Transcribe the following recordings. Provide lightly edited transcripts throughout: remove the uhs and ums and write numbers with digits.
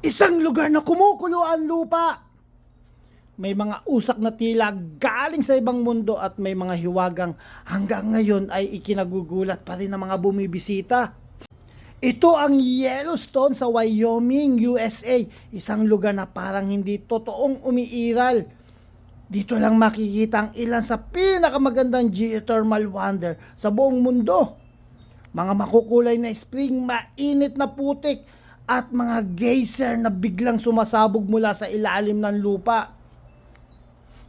Isang lugar na kumukulo ang lupa. May mga usak na tila galing sa ibang mundo at may mga hiwagang hanggang ngayon ay ikinagugulat pa rin ng mga bumibisita. Ito ang Yellowstone sa Wyoming, USA. Isang lugar na parang hindi totoong umiiral. Dito lang makikita ang ilan sa pinakamagandang geothermal wonder sa buong mundo. Mga makukulay na spring, mainit na putik, at mga geyser na biglang sumasabog mula sa ilalim ng lupa.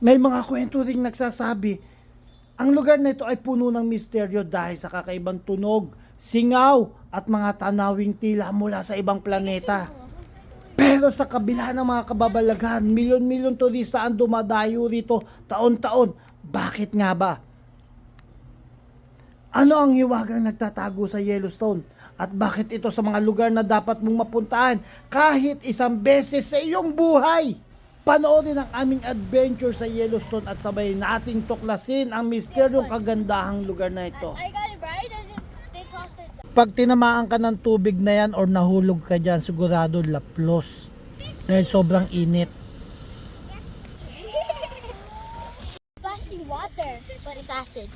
May mga kwento ring nagsasabi, ang lugar na ito ay puno ng misteryo dahil sa kakaibang tunog, singaw, at mga tanawing tila mula sa ibang planeta. Pero sa kabila ng mga kababalaghan, milyon-milyon turista ang dumadayo rito taon-taon. Bakit nga ba? Ano ang hiwagang nagtatago sa Yellowstone? At bakit ito sa mga lugar na dapat mong mapuntahan kahit isang beses sa iyong buhay? Panoorin ang aming adventure sa Yellowstone at sabay nating tuklasin ang misteryong kagandahang lugar na ito. Pag tinamaan ka ng tubig na yan or nahulog ka dyan, sigurado laplos. Dahil sobrang init. Splashing water, but it's acid.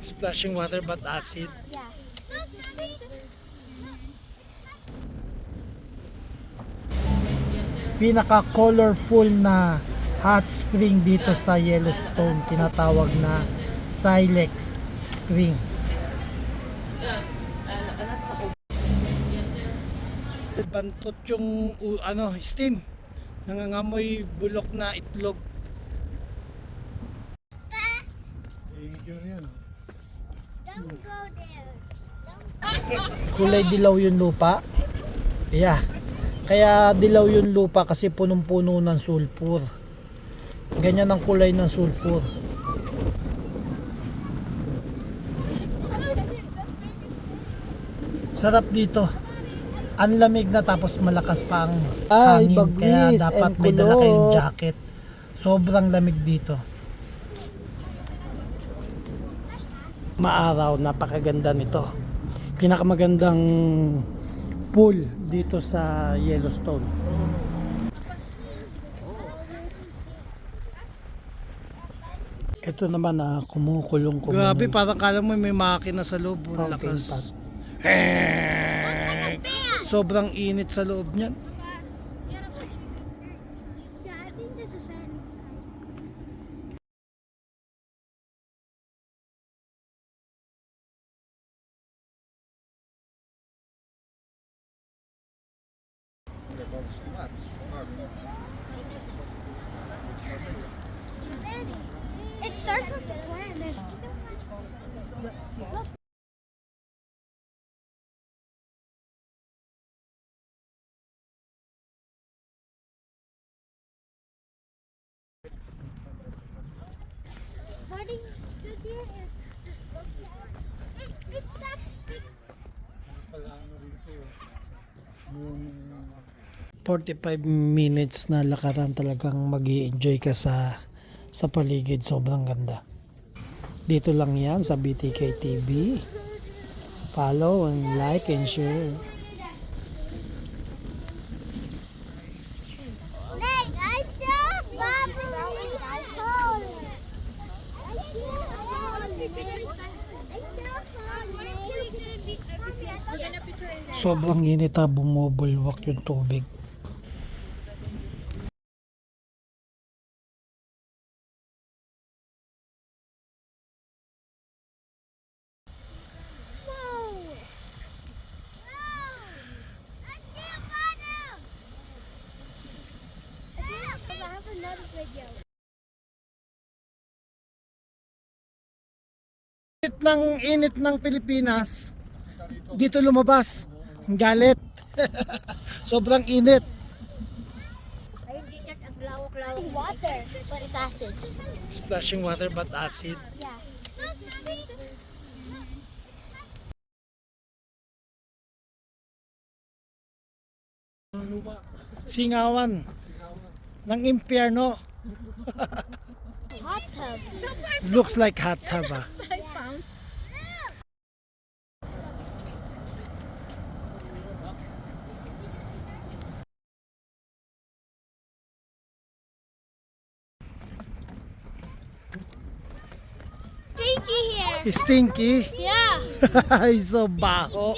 Splashing water but acid. Yeah. Pinaka-colorful na hot spring dito sa Yellowstone, tinatawag na Silex Spring. Bantot yung steam, nangangamoy bulok na itlog. Don't go there. Kulay dilaw yung lupa. Yeah. Kaya dilaw yung lupa kasi punong-puno ng sulfur. Ganyan ang kulay ng sulfur. Sarap dito. Ang lamig na tapos malakas pa ang hangin. Kaya dapat may dala kayong jacket. Sobrang lamig dito. Maaraw, napakaganda nito. Pinakamagandang pool dito sa Yellowstone. Ito naman kumukulong. Grabe, parang kala mo may makina sa loob. Lakas. Sobrang init sa loob niyan. Yeah, I think there's a fan inside. It starts with the planet. Buddy, this here is the smoke. It's that big. 45 minutes na lakaran, talagang mag-i-enjoy ka sa paligid. Sobrang ganda. Dito lang yan sa BTK TV. Follow and like and share. Nick, I saw bubbly hole. I saw Sobrang init, bumubulwak yung tubig. I have another video. Init ng Pilipinas, dito lumabas. Ang galit. Sobrang init. Ayun dito ang lawak-lawak water, but it's acid. Splashing water but acid. Yeah. Singawan ng impyerno. Hot tub. Looks like hot tub. stinky here. Stinky? Yeah. Ay, so baho.